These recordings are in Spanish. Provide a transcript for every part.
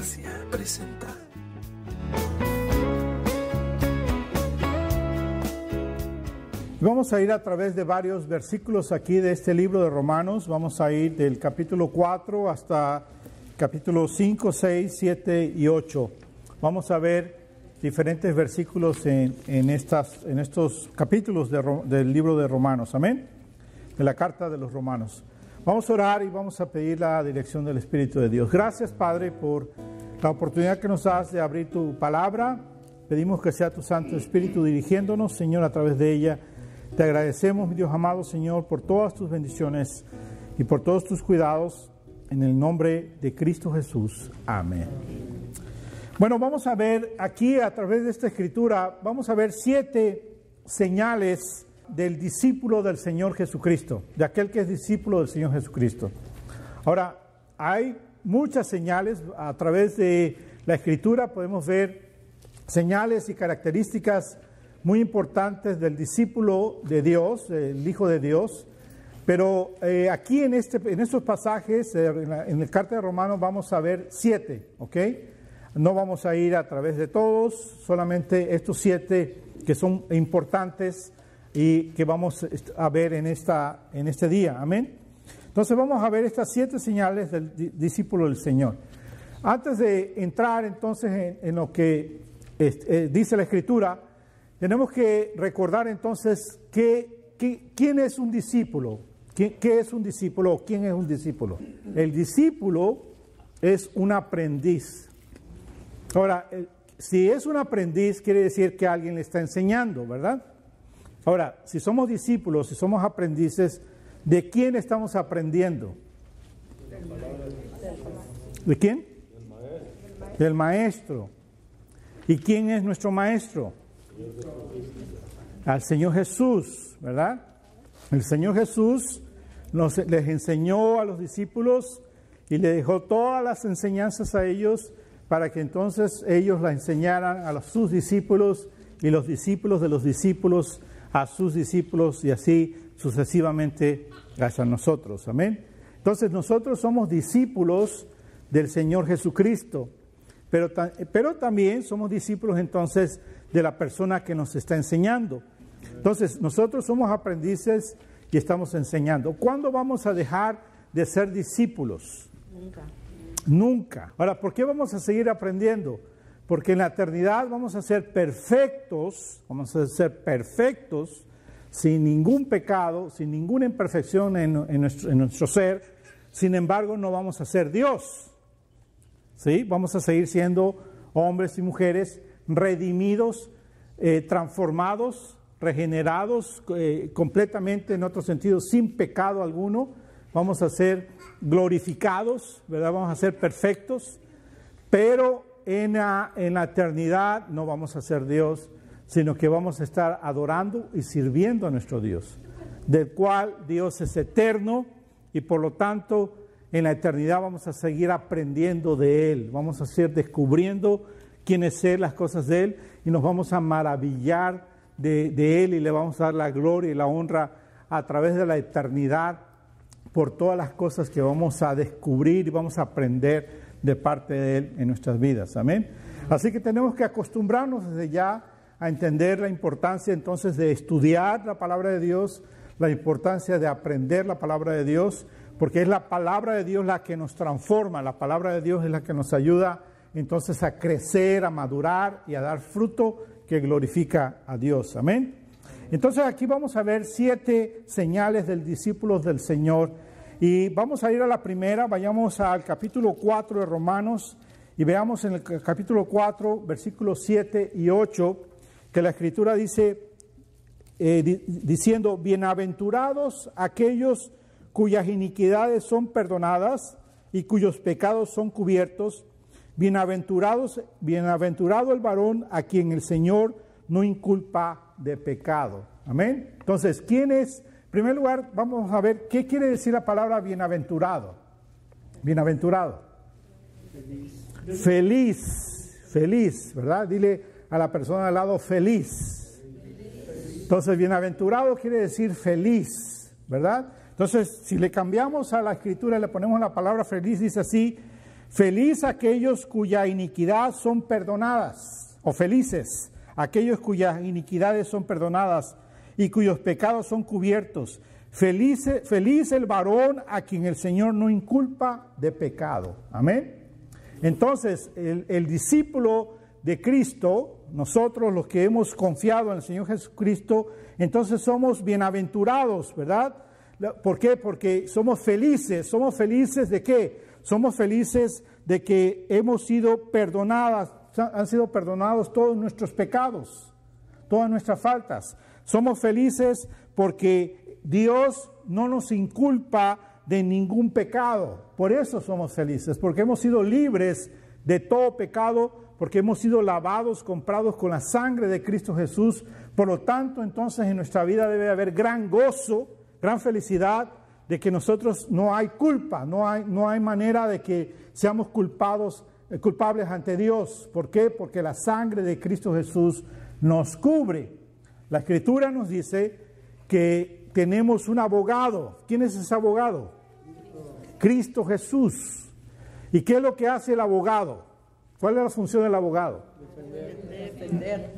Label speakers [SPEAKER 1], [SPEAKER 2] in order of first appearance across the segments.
[SPEAKER 1] Gracia presenta.
[SPEAKER 2] Vamos a ir a través de varios versículos aquí de este libro de Romanos. Vamos a ir del capítulo 4 hasta capítulos 5, 6, 7 y 8. Vamos a ver diferentes versículos en estos capítulos del libro de Romanos. Amén. De la carta de los Romanos. Vamos a orar y vamos a pedir la dirección del Espíritu de Dios. Gracias, Padre, por la oportunidad que nos das de abrir tu palabra. Pedimos que sea tu Santo Espíritu dirigiéndonos, Señor, a través de ella. Te agradecemos, mi Dios amado, Señor, por todas tus bendiciones y por todos tus cuidados. En el nombre de Cristo Jesús. Amén. Bueno, vamos a ver aquí a través de esta escritura, vamos a ver 7 señales del discípulo del Señor Jesucristo, de aquel que es discípulo del Señor Jesucristo. Ahora, hay muchas señales a través de la escritura, podemos ver señales y características muy importantes del discípulo de Dios, el Hijo de Dios, pero aquí en estos pasajes, en la carta de Romanos, vamos a ver 7, ¿ok? No vamos a ir a través de todos, solamente estos 7 que son importantes y que vamos a ver en este día, amén. Entonces vamos a ver estas 7 señales del discípulo del Señor. Antes de entrar entonces en lo que dice la Escritura, tenemos que recordar entonces quién es un discípulo. ¿Qué es un discípulo o quién es un discípulo? El discípulo es un aprendiz. Ahora, si es un aprendiz, quiere decir que alguien le está enseñando, ¿verdad? Ahora, si somos discípulos, si somos aprendices, ¿de quién estamos aprendiendo? ¿De quién? Del maestro. ¿Y quién es nuestro maestro? Al Señor Jesús, ¿verdad? El Señor Jesús les enseñó a los discípulos y le dejó todas las enseñanzas a ellos para que entonces ellos las enseñaran a sus discípulos y los discípulos de los discípulos a sus discípulos y así sucesivamente hacia nosotros. Amén. Entonces nosotros somos discípulos del Señor Jesucristo, pero también somos discípulos entonces de la persona que nos está enseñando. Entonces nosotros somos aprendices y estamos enseñando. ¿Cuándo vamos a dejar de ser discípulos? Nunca. Ahora, ¿por qué vamos a seguir aprendiendo? Porque en la eternidad vamos a ser perfectos, sin ningún pecado, sin ninguna imperfección en nuestro ser. Sin embargo, no vamos a ser Dios. ¿Sí? Vamos a seguir siendo hombres y mujeres redimidos, transformados, regenerados completamente, en otro sentido, sin pecado alguno. Vamos a ser glorificados, ¿verdad? Vamos a ser perfectos, pero en la eternidad no vamos a ser Dios, sino que vamos a estar adorando y sirviendo a nuestro Dios, del cual Dios es eterno y por lo tanto en la eternidad vamos a seguir aprendiendo de Él, vamos a seguir descubriendo quién es Él, las cosas de Él, y nos vamos a maravillar de Él y le vamos a dar la gloria y la honra a través de la eternidad por todas las cosas que vamos a descubrir y vamos a aprender de parte de Él en nuestras vidas. Amén. Así que tenemos que acostumbrarnos desde ya a entender la importancia entonces de estudiar la palabra de Dios, la importancia de aprender la palabra de Dios, porque es la palabra de Dios la que nos transforma, la palabra de Dios es la que nos ayuda entonces a crecer, a madurar y a dar fruto que glorifica a Dios. Amén. Entonces aquí vamos a ver 7 señales del discípulo del Señor y vamos a ir a la primera. Vayamos al capítulo 4 de Romanos y veamos en el capítulo 4 versículos 7 y 8 que la Escritura dice diciendo: bienaventurados aquellos cuyas iniquidades son perdonadas y cuyos pecados son cubiertos. Bienaventurado el varón a quien el Señor no inculpa de pecado. Amén. Entonces, ¿quién es? En primer lugar, vamos a ver qué quiere decir la palabra bienaventurado. Bienaventurado. Feliz, ¿verdad? Dile a la persona al lado feliz. Entonces, bienaventurado quiere decir feliz, ¿verdad? Entonces, si le cambiamos a la Escritura y le ponemos la palabra feliz, dice así: Feliz aquellos cuya iniquidad son perdonadas, o felices aquellos cuyas iniquidades son perdonadas y cuyos pecados son cubiertos. Feliz el varón a quien el Señor no inculpa de pecado. Amén. Entonces, el discípulo de Cristo, nosotros los que hemos confiado en el Señor Jesucristo, entonces somos bienaventurados, ¿verdad? ¿Por qué? Porque somos felices. ¿Somos felices de qué? Somos felices de que hemos sido perdonadas, han sido perdonados todos nuestros pecados, todas nuestras faltas. Somos felices porque Dios no nos inculpa de ningún pecado. Por eso somos felices, porque hemos sido libres de todo pecado, porque hemos sido lavados, comprados con la sangre de Cristo Jesús. Por lo tanto, entonces en nuestra vida debe haber gran gozo, gran felicidad de que nosotros no hay culpa, no hay manera de que seamos culpables ante Dios. ¿Por qué? Porque la sangre de Cristo Jesús nos cubre. La Escritura nos dice que tenemos un abogado. ¿Quién es ese abogado? Cristo Jesús. ¿Y qué es lo que hace el abogado? ¿Cuál es la función del abogado? Defender.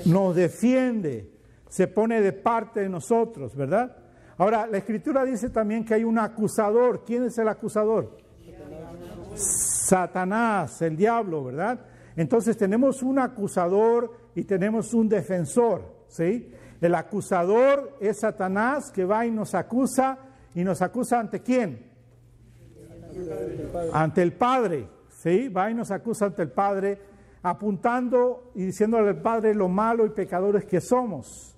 [SPEAKER 2] Nos defiende, se pone de parte de nosotros, ¿verdad? Ahora, la Escritura dice también que hay un acusador. ¿Quién es el acusador? Satanás, el diablo, ¿verdad? Entonces tenemos un acusador y tenemos un defensor, ¿sí? El acusador es Satanás, que va y nos acusa ¿ante quién? Ante el Padre, ¿sí? Va y nos acusa ante el Padre, apuntando y diciéndole al Padre lo malo y pecadores que somos.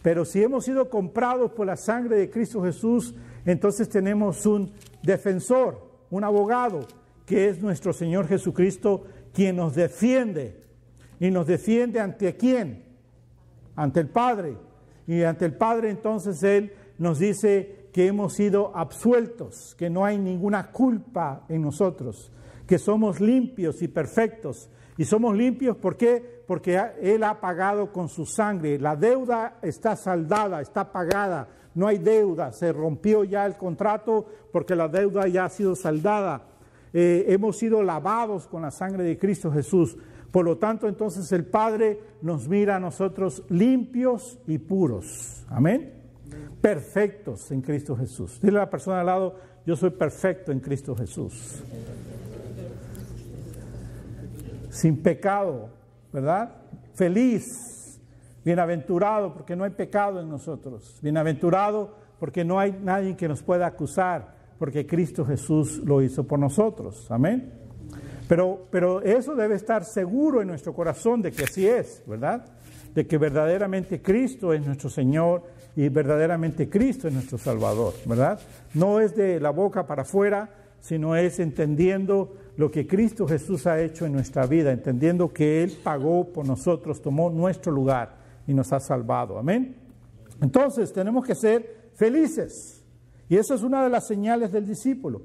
[SPEAKER 2] Pero si hemos sido comprados por la sangre de Cristo Jesús, entonces tenemos un defensor, un abogado, que es nuestro Señor Jesucristo, quien nos defiende. ¿Y nos defiende ante quién? Ante el Padre. Y ante el Padre entonces Él nos dice que hemos sido absueltos, que no hay ninguna culpa en nosotros, que somos limpios y perfectos. Y somos limpios, ¿por qué? Porque Él ha pagado con su sangre. La deuda está saldada, está pagada. No hay deuda, se rompió ya el contrato porque la deuda ya ha sido saldada. Hemos sido lavados con la sangre de Cristo Jesús. Por lo tanto, entonces el Padre nos mira a nosotros limpios y puros. Amén. Perfectos en Cristo Jesús. Dile a la persona al lado, yo soy perfecto en Cristo Jesús. Sin pecado, ¿verdad? Feliz, bienaventurado porque no hay pecado en nosotros. Bienaventurado porque no hay nadie que nos pueda acusar, porque Cristo Jesús lo hizo por nosotros. Amén. Pero eso debe estar seguro en nuestro corazón de que así es, ¿verdad? De que verdaderamente Cristo es nuestro Señor y verdaderamente Cristo es nuestro Salvador, ¿verdad? No es de la boca para afuera, sino es entendiendo lo que Cristo Jesús ha hecho en nuestra vida, entendiendo que Él pagó por nosotros, tomó nuestro lugar y nos ha salvado. Amén. Entonces tenemos que ser felices. Y esa es una de las señales del discípulo.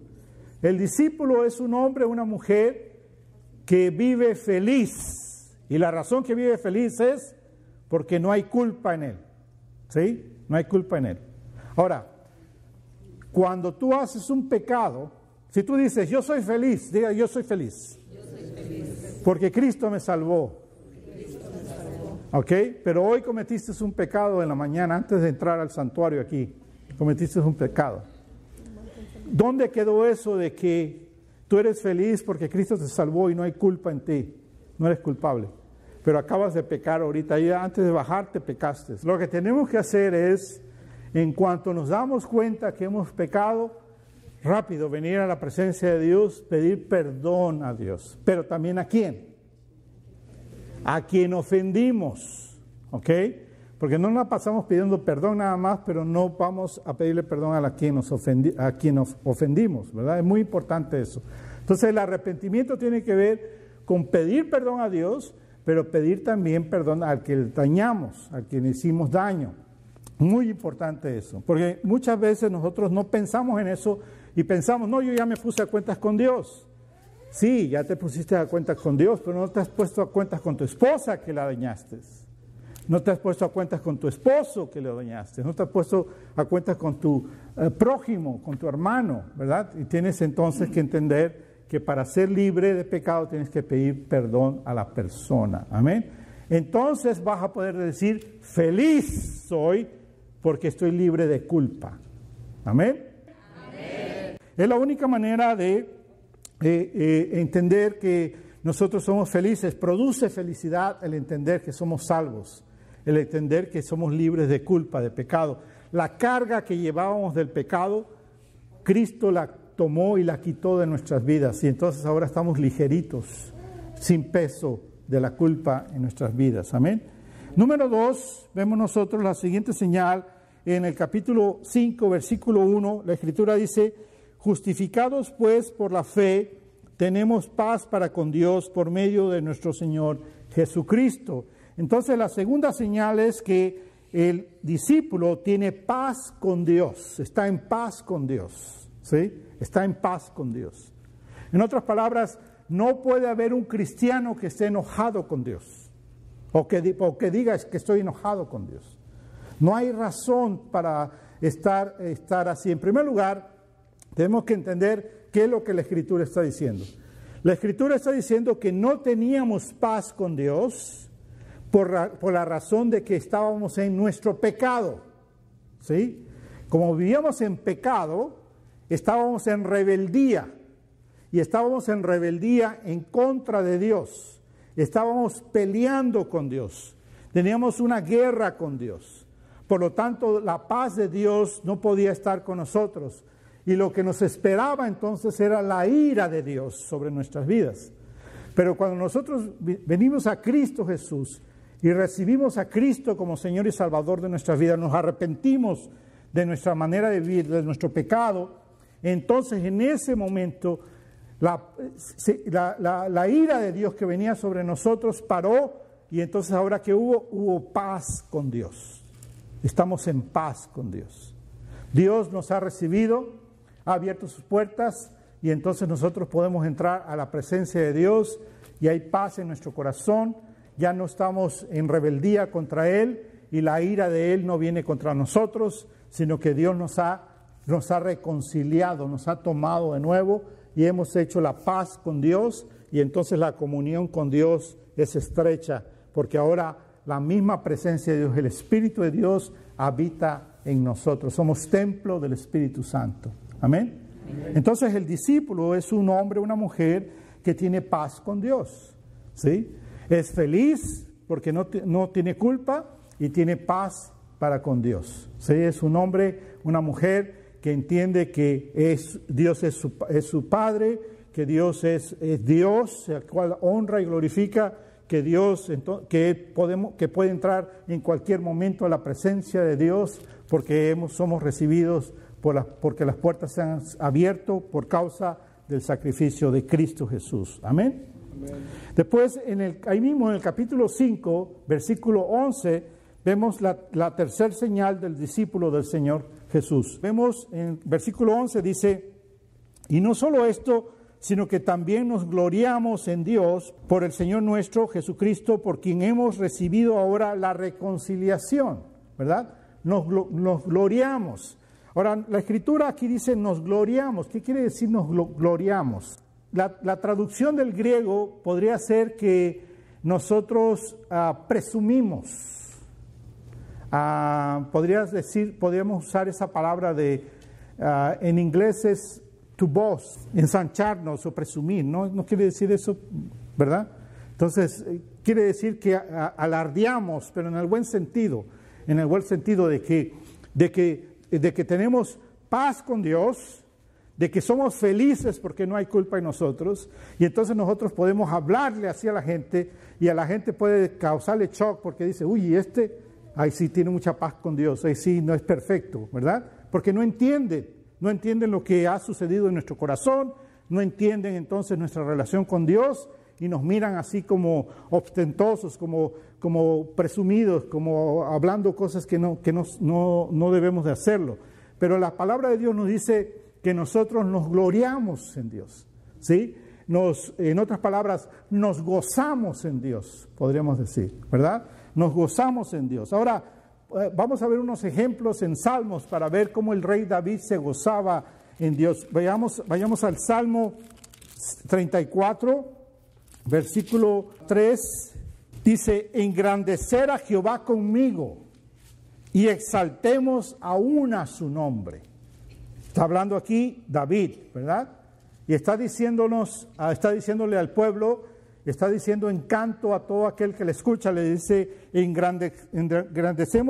[SPEAKER 2] El discípulo es un hombre o una mujer que vive feliz. Y la razón que vive feliz es porque no hay culpa en él. ¿Sí? No hay culpa en él. Ahora, cuando tú haces un pecado, si tú dices, yo soy feliz, diga, yo soy feliz. Yo soy feliz. Porque Cristo me salvó. ¿Ok? Pero hoy cometiste un pecado en la mañana, antes de entrar al santuario aquí. Cometiste un pecado. ¿Dónde quedó eso de que tú eres feliz porque Cristo te salvó y no hay culpa en ti? No eres culpable. Pero acabas de pecar ahorita, y antes de bajarte pecaste. Lo que tenemos que hacer es, en cuanto nos damos cuenta que hemos pecado, rápido venir a la presencia de Dios, pedir perdón a Dios. Pero también ¿a quién? A quien ofendimos. ¿Ok? Porque no nos pasamos pidiendo perdón nada más, pero no vamos a pedirle perdón a quien nos ofendimos, ¿verdad? Es muy importante eso. Entonces el arrepentimiento tiene que ver con pedir perdón a Dios, pero pedir también perdón al que dañamos, al que le hicimos daño. Muy importante eso, porque muchas veces nosotros no pensamos en eso y pensamos, no, yo ya me puse a cuentas con Dios. Sí, ya te pusiste a cuentas con Dios, pero no te has puesto a cuentas con tu esposa que la dañaste. No te has puesto a cuentas con tu esposo que le dañaste. No te has puesto a cuentas con tu prójimo, con tu hermano, ¿verdad? Y tienes entonces que entender que para ser libre de pecado tienes que pedir perdón a la persona. Amén. Entonces vas a poder decir, feliz soy porque estoy libre de culpa. Amén. Amén. Es la única manera de entender que nosotros somos felices. Produce felicidad el entender que somos salvos, el entender que somos libres de culpa, de pecado. La carga que llevábamos del pecado, Cristo la tomó y la quitó de nuestras vidas. Y entonces ahora estamos ligeritos, sin peso de la culpa en nuestras vidas. Amén. Número 2, vemos nosotros la siguiente señal en el capítulo 5, versículo 1. La Escritura dice, justificados pues por la fe, tenemos paz para con Dios por medio de nuestro Señor Jesucristo. Entonces la segunda señal es que el discípulo tiene paz con Dios, está en paz con Dios, ¿sí? Está en paz con Dios. En otras palabras, no puede haber un cristiano que esté enojado con Dios o que diga que estoy enojado con Dios. No hay razón para estar así. En primer lugar, tenemos que entender qué es lo que la Escritura está diciendo. La Escritura está diciendo que no teníamos paz con Dios por la razón de que estábamos en nuestro pecado, ¿sí? Como vivíamos en pecado, estábamos en rebeldía. Y estábamos en rebeldía en contra de Dios. Estábamos peleando con Dios. Teníamos una guerra con Dios. Por lo tanto, la paz de Dios no podía estar con nosotros. Y lo que nos esperaba entonces era la ira de Dios sobre nuestras vidas. Pero cuando nosotros venimos a Cristo Jesús y recibimos a Cristo como Señor y Salvador de nuestras vidas, nos arrepentimos de nuestra manera de vivir, de nuestro pecado, entonces en ese momento la ira de Dios que venía sobre nosotros paró, y entonces ahora que hubo paz con Dios. Estamos en paz con Dios. Dios nos ha recibido, ha abierto sus puertas, y entonces nosotros podemos entrar a la presencia de Dios y hay paz en nuestro corazón. Ya no estamos en rebeldía contra Él y la ira de Él no viene contra nosotros, sino que Dios nos ha reconciliado, nos ha tomado de nuevo y hemos hecho la paz con Dios, y entonces la comunión con Dios es estrecha, porque ahora la misma presencia de Dios, el Espíritu de Dios habita en nosotros. Somos templo del Espíritu Santo. Amén. Amén. Entonces el discípulo es un hombre, una mujer que tiene paz con Dios, ¿sí? Es feliz porque no tiene culpa y tiene paz para con Dios, ¿sí? Es un hombre, una mujer que entiende que Dios es su Padre, que Dios es Dios, el cual honra y glorifica, que Dios que puede entrar en cualquier momento a la presencia de Dios, porque somos recibidos porque las puertas se han abierto por causa del sacrificio de Cristo Jesús. Amén. Amén. Después, ahí mismo en el capítulo 5, versículo 11, vemos la tercera señal del discípulo del Señor Jesús. Vemos en versículo 11, dice, y no solo esto, sino que también nos gloriamos en Dios por el Señor nuestro Jesucristo, por quien hemos recibido ahora la reconciliación, ¿verdad? Nos gloriamos. Ahora, la Escritura aquí dice nos gloriamos. ¿Qué quiere decir nos gloriamos? La traducción del griego podría ser que nosotros presumimos. Podríamos usar esa palabra en inglés es to boast, ensancharnos o presumir, ¿no quiere decir eso, ¿verdad? Entonces, quiere decir que alardeamos, pero en el buen sentido de que tenemos paz con Dios, de que somos felices porque no hay culpa en nosotros, y entonces nosotros podemos hablarle así a la gente, y a la gente puede causarle shock porque dice, uy, ahí sí tiene mucha paz con Dios, ahí sí no es perfecto, ¿verdad? Porque no entienden lo que ha sucedido en nuestro corazón, no entienden entonces nuestra relación con Dios y nos miran así como ostentosos, como presumidos, como hablando cosas que no debemos de hacerlo. Pero la palabra de Dios nos dice que nosotros nos gloriamos en Dios, ¿sí? En otras palabras, nos gozamos en Dios, podríamos decir, ¿verdad? Nos gozamos en Dios. Ahora, vamos a ver unos ejemplos en Salmos para ver cómo el rey David se gozaba en Dios. Vayamos al Salmo 34, versículo 3, dice, engrandecer a Jehová conmigo y exaltemos aún a su nombre. Está hablando aquí David, ¿verdad? Y está diciéndole al pueblo, está diciendo en canto a todo aquel que le escucha, le dice, engrandecer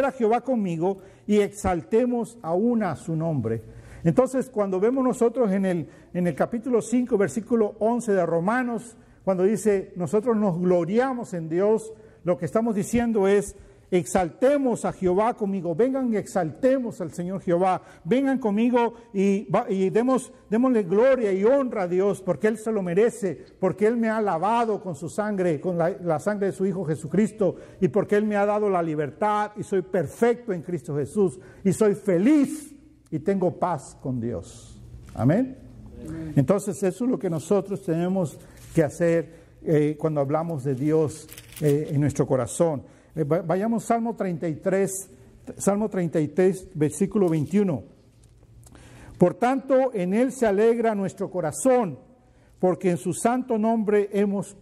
[SPEAKER 2] a Jehová conmigo y exaltemos aún a su nombre. Entonces, cuando vemos nosotros en el capítulo 5, versículo 11 de Romanos, cuando dice, nosotros nos gloriamos en Dios, lo que estamos diciendo es, exaltemos a Jehová conmigo, vengan y exaltemos al Señor Jehová, vengan conmigo y démosle gloria y honra a Dios, porque Él se lo merece, porque Él me ha lavado con su sangre, con la sangre de su Hijo Jesucristo, y porque Él me ha dado la libertad, y soy perfecto en Cristo Jesús, y soy feliz, y tengo paz con Dios. Amén. Amén. Entonces eso es lo que nosotros tenemos que hacer cuando hablamos de Dios en nuestro corazón. Vayamos Salmo 33, versículo 21. Por tanto, en Él se alegra nuestro corazón, porque en su santo nombre hemos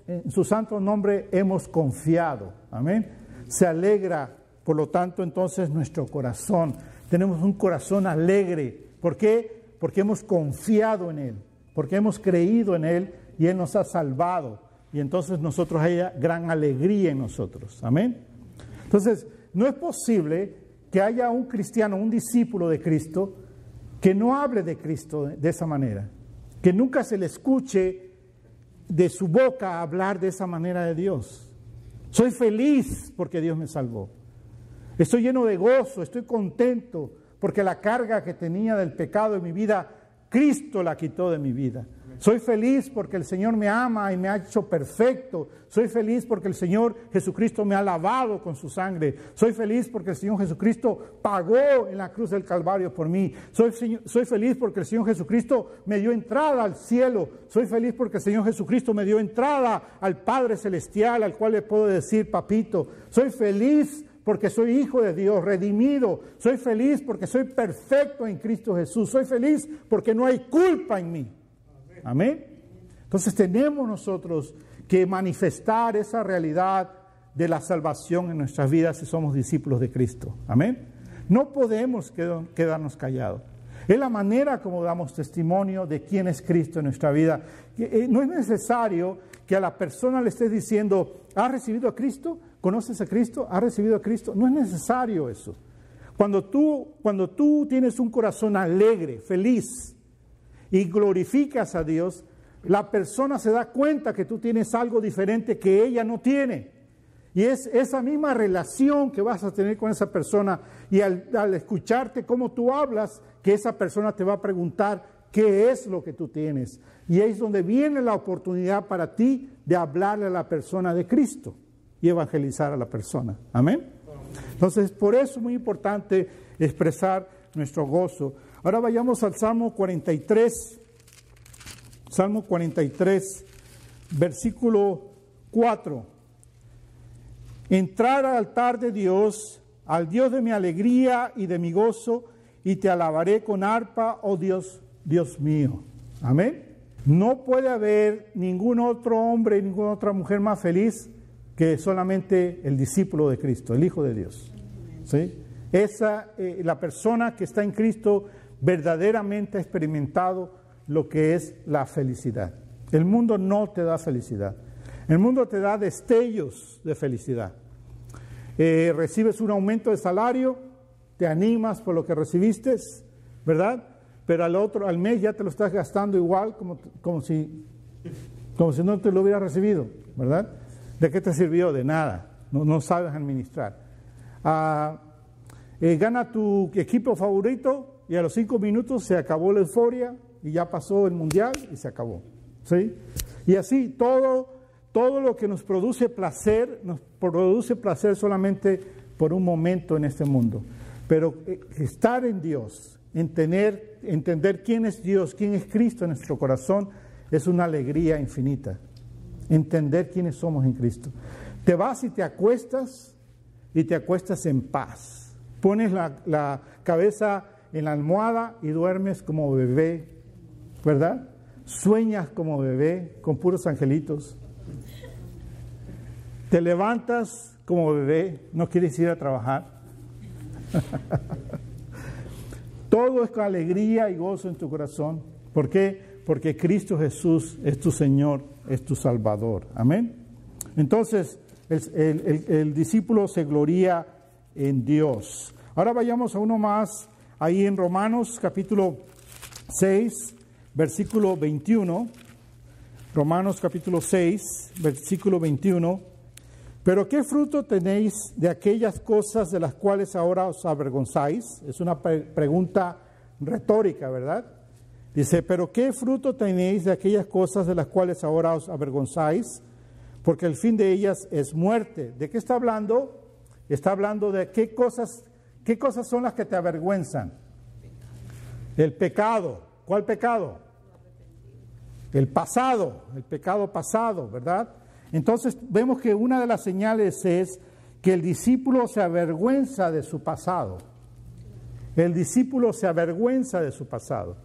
[SPEAKER 2] confiado. Amén. Se alegra, por lo tanto, entonces nuestro corazón. Tenemos un corazón alegre. ¿Por qué? Porque hemos confiado en Él, porque hemos creído en Él y Él nos ha salvado. Y entonces nosotros hay gran alegría en nosotros. Amén. Entonces, no es posible que haya un cristiano, un discípulo de Cristo, que no hable de Cristo de esa manera, que nunca se le escuche de su boca hablar de esa manera de Dios. Soy feliz porque Dios me salvó. Estoy lleno de gozo, estoy contento porque la carga que tenía del pecado en mi vida, Cristo la quitó de mi vida. Soy feliz porque el Señor me ama y me ha hecho perfecto. Soy feliz porque el Señor Jesucristo me ha lavado con su sangre. Soy feliz porque el Señor Jesucristo pagó en la cruz del Calvario por mí. Soy feliz porque el Señor Jesucristo me dio entrada al cielo. Soy feliz porque el Señor Jesucristo me dio entrada al Padre Celestial, al cual le puedo decir papito. Soy feliz porque soy hijo de Dios, redimido. Soy feliz porque soy perfecto en Cristo Jesús. Soy feliz porque no hay culpa en mí. Amén. Entonces tenemos nosotros que manifestar esa realidad de la salvación en nuestras vidas si somos discípulos de Cristo. Amén. No podemos quedarnos callados. Es la manera como damos testimonio de quién es Cristo en nuestra vida. No es necesario que a la persona le estés diciendo, ¿has recibido a Cristo? ¿Conoces a Cristo? ¿Has recibido a Cristo? No es necesario eso. Cuando tú tienes un corazón alegre, feliz, y glorificas a Dios, la persona se da cuenta que tú tienes algo diferente que ella no tiene. Y es esa misma relación que vas a tener con esa persona. Y al escucharte cómo tú hablas, que esa persona te va a preguntar qué es lo que tú tienes. Y ahí es donde viene la oportunidad para ti de hablarle a la persona de Cristo y evangelizar a la persona. Amén. Entonces, por eso es muy importante expresar nuestro gozo. Ahora vayamos al Salmo 43, versículo 4. Entrar al altar de Dios, al Dios de mi alegría y de mi gozo, y te alabaré con arpa, oh Dios, Dios mío. Amén. No puede haber ningún otro hombre, ninguna otra mujer más feliz que solamente el discípulo de Cristo, el Hijo de Dios. ¿Sí? La persona que está en Cristo verdaderamente ha experimentado lo que es la felicidad. El mundo no te da felicidad. El mundo te da destellos de felicidad. Recibes un aumento de salario, te animas por lo que recibiste, ¿verdad? Pero al mes ya te lo estás gastando igual como si no te lo hubieras recibido, ¿verdad? ¿De qué te sirvió? De nada. No sabes administrar. Gana tu equipo favorito y a los 5 minutos se acabó la euforia y ya pasó el mundial y se acabó. ¿Sí? Y así todo lo que nos produce placer solamente por un momento en este mundo. Pero estar en Dios, entender quién es Dios, quién es Cristo en nuestro corazón, es una alegría infinita. Entender quiénes somos en Cristo. Te vas y te acuestas en paz. Pones la cabeza en la almohada y duermes como bebé, ¿verdad? Sueñas como bebé con puros angelitos. Te levantas como bebé, no quieres ir a trabajar. Todo es con alegría y gozo en tu corazón. ¿Por qué? Porque Cristo Jesús es tu Señor, es tu Salvador. Amén. Entonces, el discípulo se gloría en Dios. Ahora vayamos a uno más, ahí en Romanos capítulo 6, versículo 21. Romanos capítulo 6, versículo 21. Pero ¿qué fruto tenéis de aquellas cosas de las cuales ahora os avergonzáis? Es una pregunta retórica, ¿verdad? Dice, pero ¿qué fruto tenéis de aquellas cosas de las cuales ahora os avergonzáis? Porque el fin de ellas es muerte. ¿De qué está hablando? Está hablando de qué cosas son las que te avergüenzan. El pecado. ¿Cuál pecado? El pasado, el pecado pasado, ¿verdad? Entonces vemos que una de las señales es que el discípulo se avergüenza de su pasado. El discípulo se avergüenza de su pasado.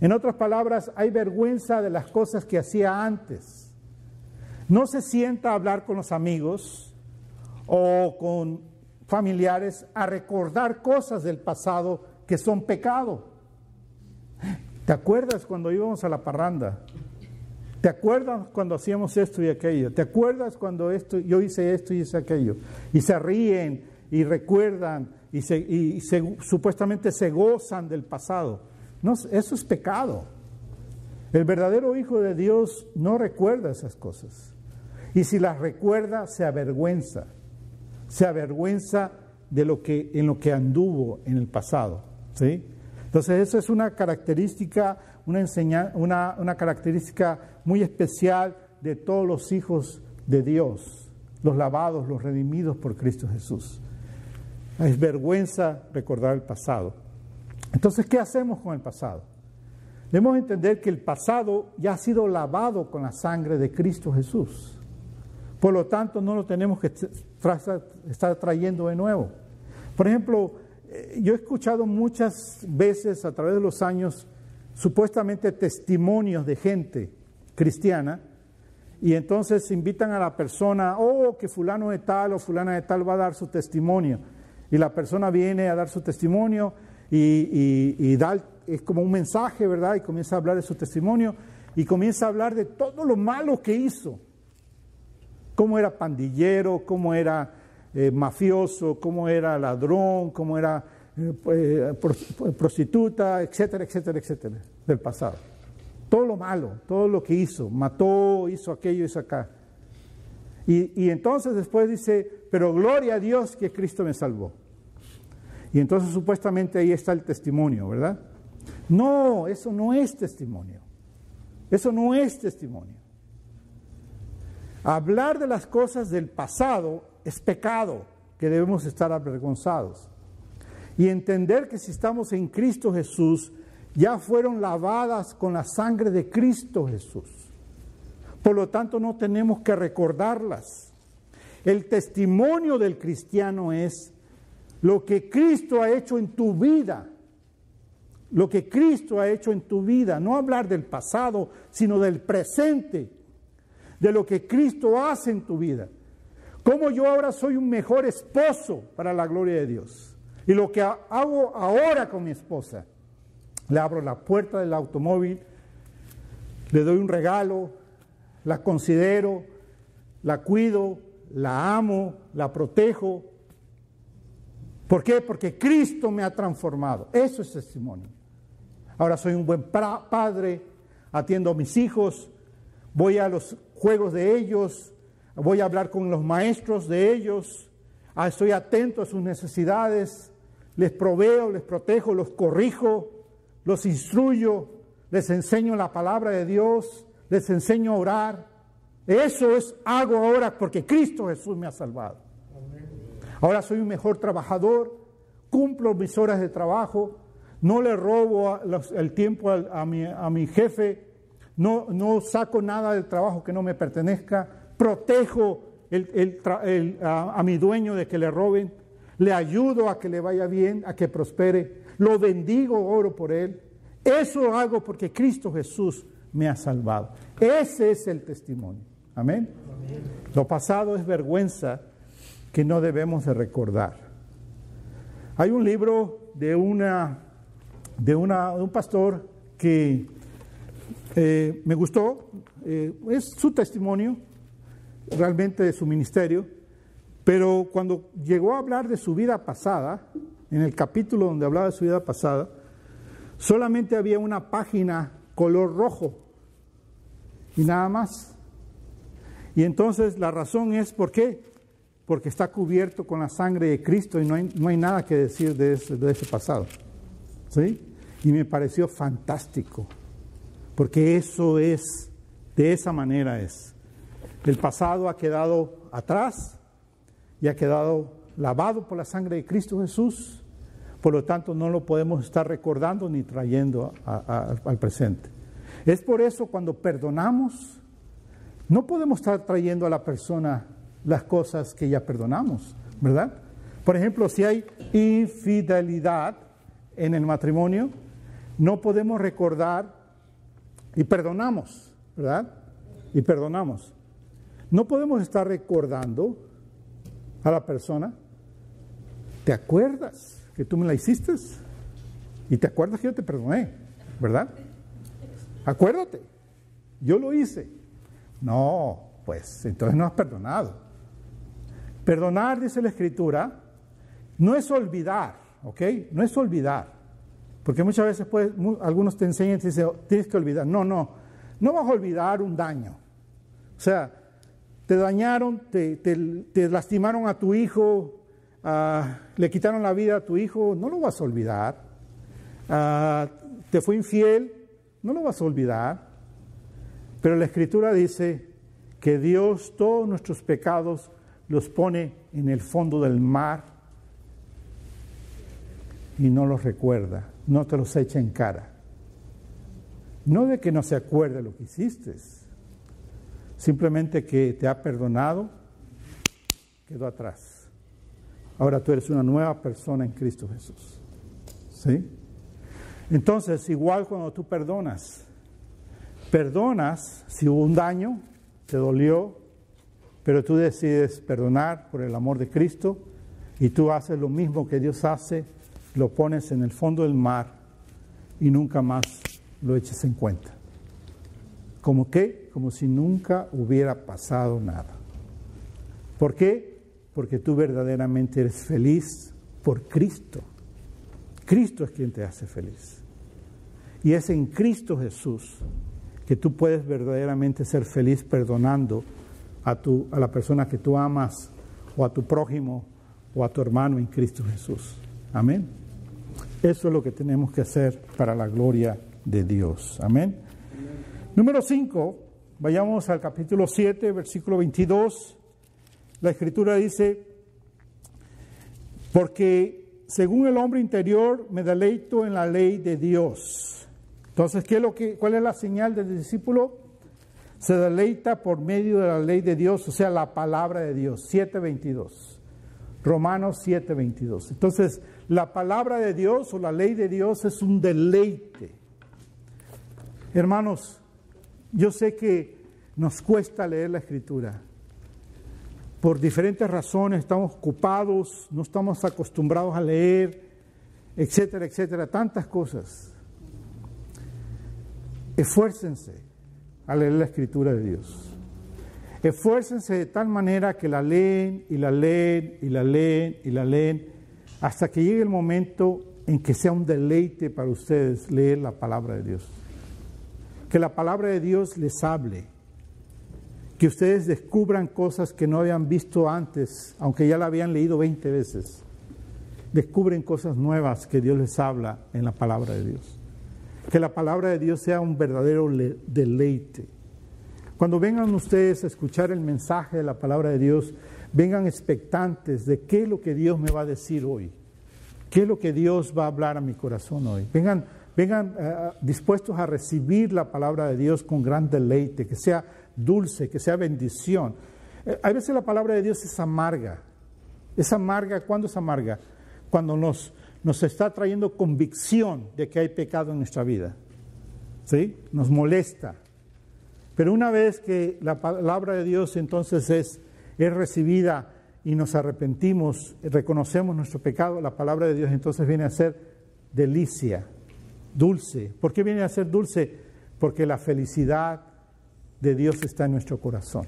[SPEAKER 2] En otras palabras, hay vergüenza de las cosas que hacía antes. No se sienta a hablar con los amigos o con familiares a recordar cosas del pasado que son pecado. ¿Te acuerdas cuando íbamos a la parranda? ¿Te acuerdas cuando hacíamos esto y aquello? ¿Te acuerdas cuando yo hice esto y hice aquello? Y se ríen y recuerdan y supuestamente se gozan del pasado. No, eso es pecado. El verdadero Hijo de Dios no recuerda esas cosas. Y si las recuerda, se avergüenza. Se avergüenza de en lo que anduvo en el pasado. ¿Sí? Entonces, eso es una característica, una característica muy especial de todos los hijos de Dios, los lavados, los redimidos por Cristo Jesús. Es vergüenza recordar el pasado. Entonces, ¿qué hacemos con el pasado? Debemos entender que el pasado ya ha sido lavado con la sangre de Cristo Jesús. Por lo tanto, no lo tenemos que estar trayendo de nuevo. Por ejemplo, yo he escuchado muchas veces a través de los años supuestamente testimonios de gente cristiana y entonces invitan a la persona, que fulano de tal o fulana de tal va a dar su testimonio. Y la persona viene a dar su testimonio y es como un mensaje, ¿verdad? Y comienza a hablar de su testimonio y comienza a hablar de todo lo malo que hizo. Cómo era pandillero, cómo era mafioso, cómo era ladrón, cómo era prostituta, etcétera, etcétera, etcétera, del pasado. Todo lo malo, todo lo que hizo, mató, hizo aquello, hizo acá. Y entonces después dice, pero gloria a Dios que Cristo me salvó. Y entonces supuestamente ahí está el testimonio, ¿verdad? No, eso no es testimonio. Eso no es testimonio. Hablar de las cosas del pasado es pecado, que debemos estar avergonzados. Y entender que si estamos en Cristo Jesús, ya fueron lavadas con la sangre de Cristo Jesús. Por lo tanto, no tenemos que recordarlas. El testimonio del cristiano es lo que Cristo ha hecho en tu vida. Lo que Cristo ha hecho en tu vida. No hablar del pasado, sino del presente. De lo que Cristo hace en tu vida. Cómo yo ahora soy un mejor esposo para la gloria de Dios. Y lo que hago ahora con mi esposa. Le abro la puerta del automóvil, le doy un regalo, la considero, la cuido, la amo, la protejo. ¿Por qué? Porque Cristo me ha transformado. Eso es testimonio. Ahora soy un buen padre, atiendo a mis hijos, voy a los juegos de ellos, voy a hablar con los maestros de ellos, estoy atento a sus necesidades, les proveo, les protejo, los corrijo, los instruyo, les enseño la palabra de Dios, les enseño a orar. Eso hago ahora porque Cristo Jesús me ha salvado. Ahora soy un mejor trabajador, cumplo mis horas de trabajo, no le robo el tiempo a mi jefe, no saco nada del trabajo que no me pertenezca, protejo a mi dueño de que le roben, le ayudo a que le vaya bien, a que prospere, lo bendigo, oro por él. Eso hago porque Cristo Jesús me ha salvado. Ese es el testimonio. Amén. Lo pasado es vergüenza que no debemos de recordar. Hay un libro de un pastor que me gustó. Es su testimonio, realmente de su ministerio, pero cuando llegó a hablar de su vida pasada, en el capítulo donde hablaba de su vida pasada, solamente había una página color rojo y nada más. Y entonces la razón es, ¿por qué? Porque está cubierto con la sangre de Cristo y no hay nada que decir de ese pasado. ¿Sí? Y me pareció fantástico, porque eso es, de esa manera es. El pasado ha quedado atrás y ha quedado lavado por la sangre de Cristo Jesús, por lo tanto no lo podemos estar recordando ni trayendo al presente. Es por eso cuando perdonamos, no podemos estar trayendo a la persona las cosas que ya perdonamos, ¿verdad? Por ejemplo, si hay infidelidad en el matrimonio, no podemos recordar y perdonamos, ¿verdad? Y perdonamos. No podemos estar recordando a la persona, ¿te acuerdas que tú me la hiciste? Y te acuerdas que yo te perdoné, ¿verdad? Acuérdate, yo lo hice. No, pues entonces no has perdonado. Perdonar, dice la Escritura, no es olvidar, ¿ok? No es olvidar. Porque muchas veces algunos te enseñan y te dicen, tienes que olvidar. No vas a olvidar un daño. O sea, te dañaron, te lastimaron a tu hijo, le quitaron la vida a tu hijo, no lo vas a olvidar. Te fue infiel, no lo vas a olvidar. Pero la Escritura dice que Dios todos nuestros pecados los pone en el fondo del mar y no los recuerda, no te los echa en cara. No de que no se acuerde lo que hiciste, simplemente que te ha perdonado, quedó atrás. Ahora tú eres una nueva persona en Cristo Jesús. ¿Sí? Entonces, igual cuando tú perdonas si hubo un daño, te dolió, pero tú decides perdonar por el amor de Cristo y tú haces lo mismo que Dios hace, lo pones en el fondo del mar y nunca más lo eches en cuenta. ¿Cómo qué? Como si nunca hubiera pasado nada. ¿Por qué? Porque tú verdaderamente eres feliz por Cristo. Cristo es quien te hace feliz. Y es en Cristo Jesús que tú puedes verdaderamente ser feliz perdonando a la persona que tú amas, o a tu prójimo, o a tu hermano en Cristo Jesús. Amén. Eso es lo que tenemos que hacer para la gloria de Dios. Amén. Número 5, vayamos al capítulo 7, versículo 22. La Escritura dice, porque según el hombre interior me deleito en la ley de Dios. Entonces, ¿cuál es la señal del discípulo? Se deleita por medio de la ley de Dios, o sea, la palabra de Dios. 7:22. Romanos 7:22. Entonces, la palabra de Dios o la ley de Dios es un deleite. Hermanos, yo sé que nos cuesta leer la Escritura. Por diferentes razones, estamos ocupados, no estamos acostumbrados a leer, etcétera, etcétera, tantas cosas. Esfuércense a leer la Escritura de Dios. Esfuércense de tal manera que la leen y la leen y la leen y la leen hasta que llegue el momento en que sea un deleite para ustedes leer la palabra de Dios. Que la palabra de Dios les hable. Que ustedes descubran cosas que no habían visto antes, aunque ya la habían leído 20 veces. Descubren cosas nuevas que Dios les habla en la palabra de Dios. Que la palabra de Dios sea un verdadero deleite. Cuando vengan ustedes a escuchar el mensaje de la palabra de Dios, vengan expectantes de qué es lo que Dios me va a decir hoy. ¿Qué es lo que Dios va a hablar a mi corazón hoy? Vengan dispuestos a recibir la palabra de Dios con gran deleite, que sea dulce, que sea bendición. A veces la palabra de Dios es amarga. Es amarga, ¿cuándo es amarga? Cuando nos está trayendo convicción de que hay pecado en nuestra vida. ¿Sí? Nos molesta. Pero una vez que la palabra de Dios entonces es recibida y nos arrepentimos, reconocemos nuestro pecado, la palabra de Dios entonces viene a ser delicia, dulce. ¿Por qué viene a ser dulce? Porque la felicidad de Dios está en nuestro corazón.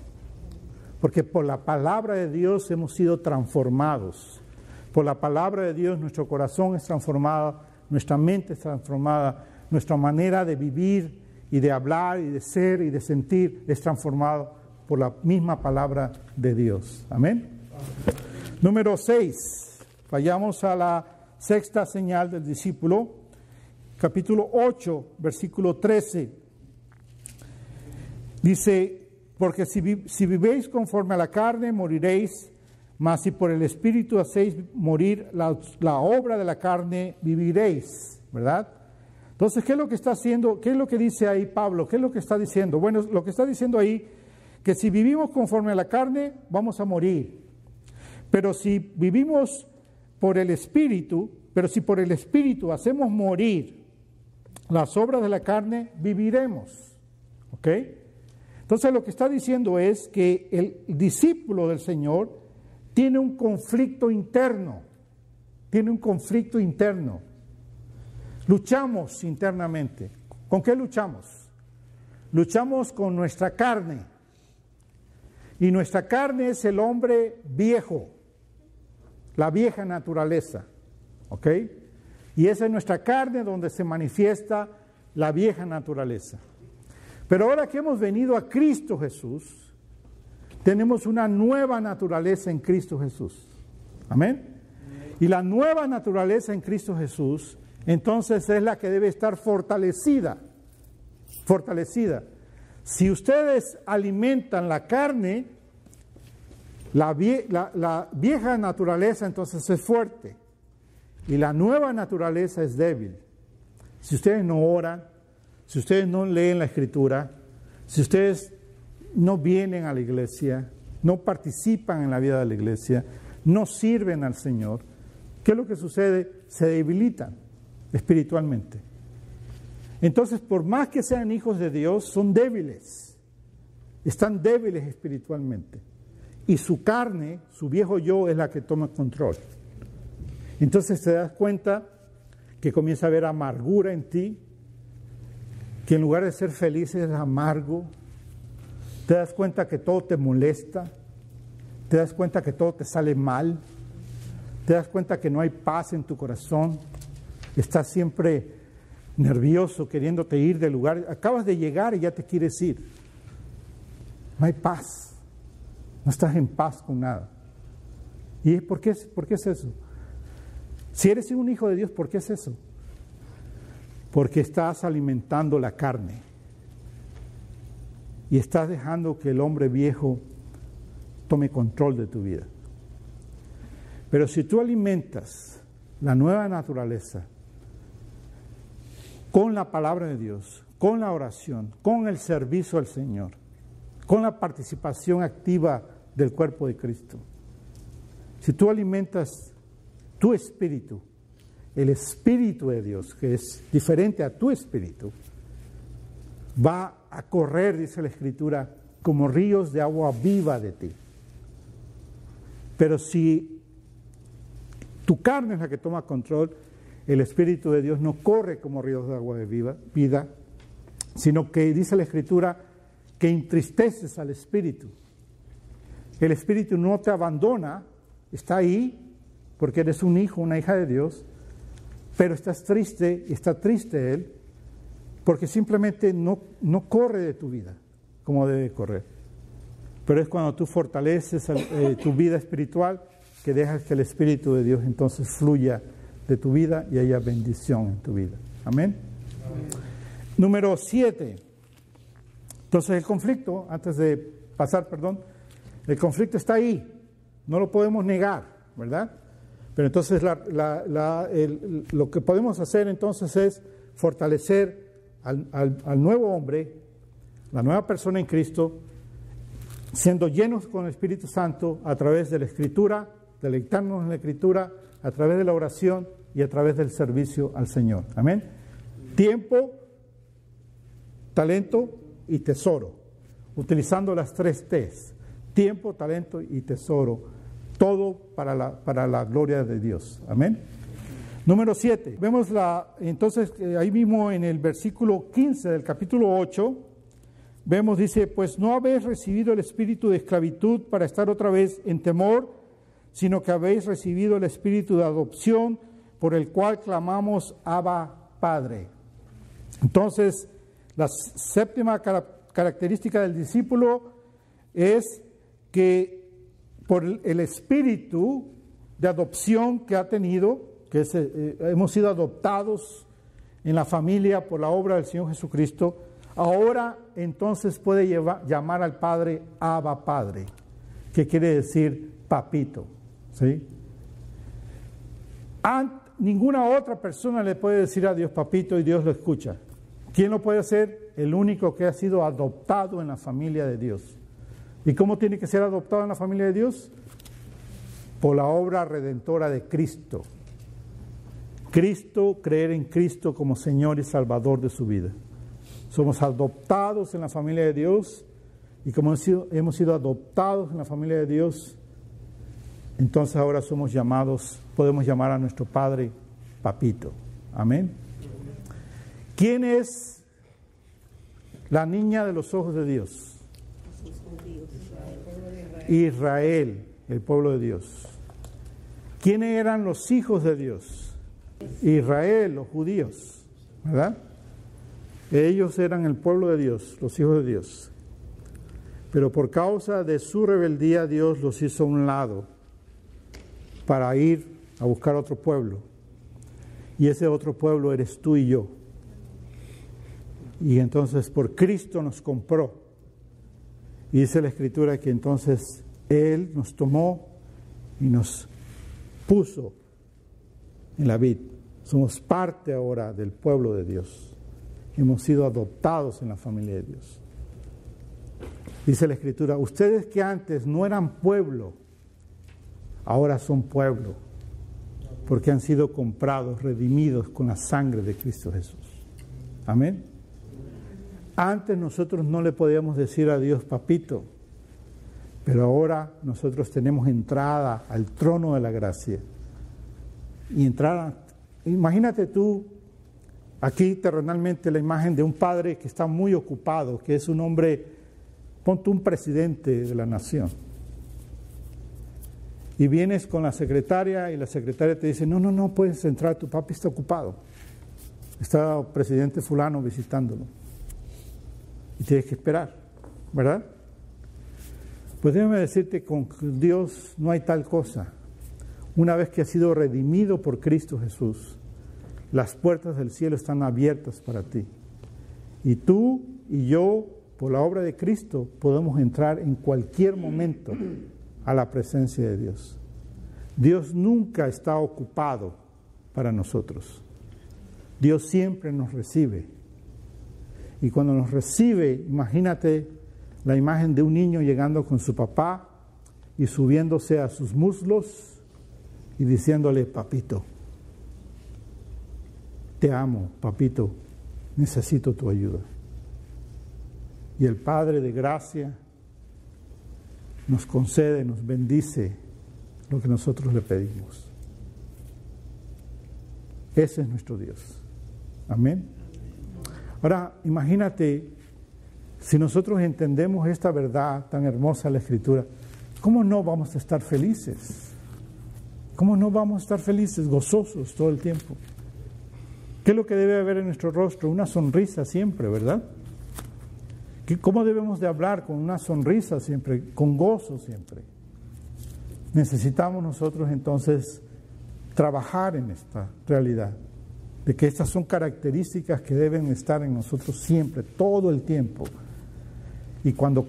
[SPEAKER 2] Porque por la palabra de Dios hemos sido transformados. Por la palabra de Dios nuestro corazón es transformado, nuestra mente es transformada, nuestra manera de vivir y de hablar y de ser y de sentir es transformado por la misma palabra de Dios. Amén. Número 6. Vayamos a la sexta señal del discípulo. Capítulo 8, versículo 13. Dice, porque si vivéis conforme a la carne, moriréis, mas si por el Espíritu hacéis morir la obra de la carne, viviréis, ¿verdad? Entonces, ¿qué es lo que está haciendo? ¿Qué es lo que dice ahí Pablo? ¿Qué es lo que está diciendo? Bueno, lo que está diciendo ahí, que si vivimos conforme a la carne, vamos a morir. Pero si vivimos por el Espíritu, pero si por el Espíritu hacemos morir las obras de la carne, viviremos. ¿Ok? Entonces lo que está diciendo es que el discípulo del Señor tiene un conflicto interno. Tiene un conflicto interno. Luchamos internamente. ¿Con qué luchamos? Luchamos con nuestra carne. Y nuestra carne es el hombre viejo, la vieja naturaleza. ¿Ok? Y esa es nuestra carne donde se manifiesta la vieja naturaleza. Pero ahora que hemos venido a Cristo Jesús, tenemos una nueva naturaleza en Cristo Jesús. Amén. Y la nueva naturaleza en Cristo Jesús, entonces es la que debe estar fortalecida. Fortalecida. Si ustedes alimentan la carne, la vieja naturaleza entonces es fuerte. Y la nueva naturaleza es débil. Si ustedes no oran, si ustedes no leen la Escritura, si ustedes no vienen a la iglesia, no participan en la vida de la iglesia, no sirven al Señor, ¿qué es lo que sucede? Se debilitan espiritualmente. Entonces, por más que sean hijos de Dios, son débiles. Están débiles espiritualmente. Y su carne, su viejo yo, es la que toma control. Entonces te das cuenta que comienza a haber amargura en ti, que en lugar de ser feliz es amargo. Te das cuenta que todo te molesta, te das cuenta que todo te sale mal, te das cuenta que no hay paz en tu corazón, estás siempre nervioso, queriéndote ir del lugar, acabas de llegar y ya te quieres ir. No hay paz, no estás en paz con nada. ¿Y por qué es eso? Si eres un hijo de Dios, ¿por qué es eso? Porque estás alimentando la carne y estás dejando que el hombre viejo tome control de tu vida. Pero si tú alimentas la nueva naturaleza con la palabra de Dios, con la oración, con el servicio al Señor, con la participación activa del cuerpo de Cristo, si tú alimentas tu espíritu, el Espíritu de Dios, que es diferente a tu espíritu, va a correr, dice la Escritura, como ríos de agua viva de ti. Pero si tu carne es la que toma control, el Espíritu de Dios no corre como ríos de agua de vida, sino que dice la Escritura que entristeces al Espíritu. El Espíritu no te abandona, está ahí porque eres un hijo, una hija de Dios, pero estás triste, está triste Él, porque simplemente no corre de tu vida como debe correr. Pero es cuando tú fortaleces tu vida espiritual que dejas que el Espíritu de Dios entonces fluya de tu vida y haya bendición en tu vida. Amén. Amén. Número 7. Entonces el conflicto, el conflicto está ahí, no lo podemos negar, ¿verdad? Pero entonces lo que podemos hacer entonces es fortalecer al nuevo hombre, la nueva persona en Cristo, siendo llenos con el Espíritu Santo a través de la Escritura, deleitarnos en la Escritura, a través de la oración y a través del servicio al Señor. Amén. Tiempo, talento y tesoro. utilizando las 3 T's: tiempo, talento y tesoro, todo para la gloria de Dios. Amén. Número 7, vemos entonces ahí mismo en el versículo 15 del capítulo 8, vemos, dice, pues no habéis recibido el espíritu de esclavitud para estar otra vez en temor, sino que habéis recibido el espíritu de adopción por el cual clamamos Abba, Padre. Entonces, la séptima característica del discípulo es que por el espíritu de adopción que ha tenido, que hemos sido adoptados en la familia por la obra del Señor Jesucristo, ahora entonces puede llamar al Padre Abba Padre, que quiere decir papito, ¿sí? Ninguna otra persona le puede decir a Dios papito y Dios lo escucha. ¿Quién lo puede hacer? El único que ha sido adoptado en la familia de Dios. ¿Y cómo tiene que ser adoptado en la familia de Dios? Por la obra redentora de Cristo. Creer en Cristo como Señor y Salvador de su vida. Somos adoptados en la familia de Dios, y como hemos sido adoptados en la familia de Dios, entonces ahora podemos llamar a nuestro Padre papito. Amén. ¿Quién es la niña de los ojos de Dios? Israel, el pueblo de Dios. ¿Quiénes eran los hijos de Dios? Israel, los judíos, ¿verdad? Ellos eran el pueblo de Dios, los hijos de Dios. Pero por causa de su rebeldía, Dios los hizo a un lado para ir a buscar otro pueblo. Y ese otro pueblo eres tú y yo. Y entonces por Cristo nos compró. Y dice la Escritura que entonces Él nos tomó y nos puso en la vid. Somos parte ahora del pueblo de Dios. Hemos sido adoptados en la familia de Dios. Dice la Escritura, ustedes que antes no eran pueblo, ahora son pueblo, porque han sido comprados, redimidos con la sangre de Cristo Jesús. Amén. Antes nosotros no le podíamos decir a Dios papito, pero ahora nosotros tenemos entrada al trono de la gracia. Y imagínate tú aquí terrenalmente la imagen de un padre que está muy ocupado, que es un hombre, ponte un presidente de la nación. Y vienes con la secretaria y la secretaria te dice, no puedes entrar, tu papi está ocupado. Está el presidente fulano visitándolo. Y tienes que esperar, ¿verdad? Pues déjame decirte, con Dios no hay tal cosa. Una vez que has sido redimido por Cristo Jesús, las puertas del cielo están abiertas para ti. Y tú y yo, por la obra de Cristo, podemos entrar en cualquier momento a la presencia de Dios. Dios nunca está ocupado para nosotros. Dios siempre nos recibe. Y cuando nos recibe, imagínate la imagen de un niño llegando con su papá y subiéndose a sus muslos y diciéndole, papito, te amo, papito, necesito tu ayuda. Y el Padre de gracia nos concede, nos bendice lo que nosotros le pedimos. Ese es nuestro Dios. Amén. Ahora, imagínate, si nosotros entendemos esta verdad tan hermosa de la Escritura, ¿cómo no vamos a estar felices? ¿Cómo no vamos a estar felices, gozosos todo el tiempo? ¿Qué es lo que debe haber en nuestro rostro? Una sonrisa siempre, ¿verdad? ¿Cómo debemos de hablar? Con una sonrisa siempre, con gozo siempre. Necesitamos nosotros entonces trabajar en esta realidad, de que estas son características que deben estar en nosotros siempre, todo el tiempo. Y cuando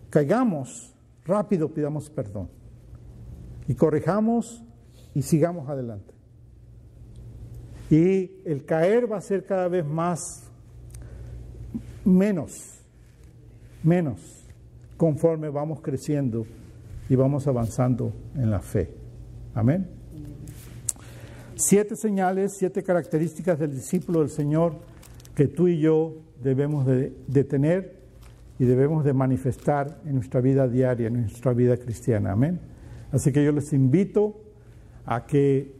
[SPEAKER 2] caigamos, rápido pidamos perdón. Y corrijamos y sigamos adelante. Y el caer va a ser cada vez menos, conforme vamos creciendo y vamos avanzando en la fe. Amén. 7 señales, 7 características del discípulo del Señor que tú y yo debemos de tener y debemos de manifestar en nuestra vida diaria, en nuestra vida cristiana. Amén. Así que yo les invito a que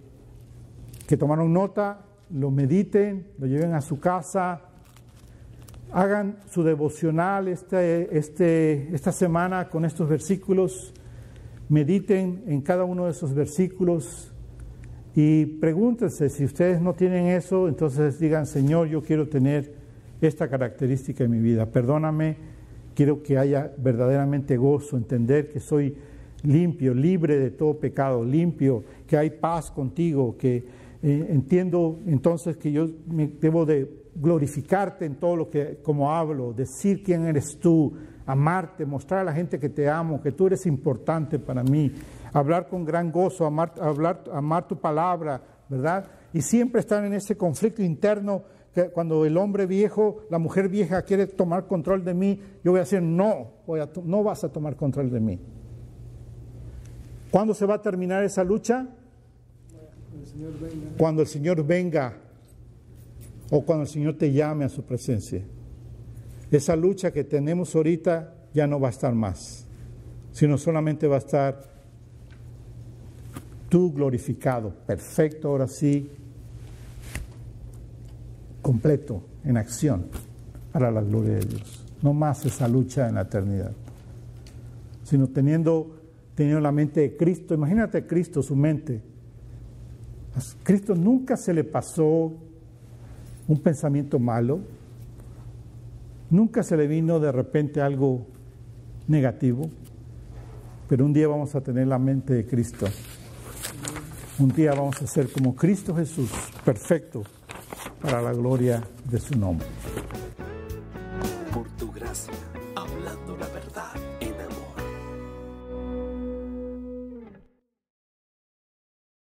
[SPEAKER 2] tomaron nota, lo mediten, lo lleven a su casa, hagan su devocional esta semana con estos versículos, mediten en cada uno de esos versículos y pregúntense si ustedes no tienen eso, entonces digan, Señor, yo quiero tener esta característica en mi vida, perdóname, quiero que haya verdaderamente gozo, entender que soy limpio, libre de todo pecado, limpio, que hay paz contigo, que entiendo entonces que yo debo de glorificarte en todo lo que, como hablo, decir quién eres tú, amarte, mostrar a la gente que te amo, que tú eres importante para mí, hablar con gran gozo, amar tu palabra, ¿verdad? Y siempre estar en ese conflicto interno que cuando el hombre viejo, la mujer vieja quiere tomar control de mí, yo voy a decir, no vas a tomar control de mí. ¿Cuándo se va a terminar esa lucha? Cuando el Señor venga o cuando el Señor te llame a su presencia. Esa lucha que tenemos ahorita ya no va a estar más, sino solamente va a estar tú glorificado, perfecto, ahora sí, completo, en acción, para la gloria de Dios. No más esa lucha en la eternidad, sino teniendo la mente de Cristo. Imagínate a Cristo, su mente. A Cristo nunca se le pasó un pensamiento malo, nunca se le vino de repente algo negativo, pero un día vamos a tener la mente de Cristo. Un día vamos a ser como Cristo Jesús, perfecto, para la gloria de su nombre.
[SPEAKER 1] Por tu gracia, hablando la verdad en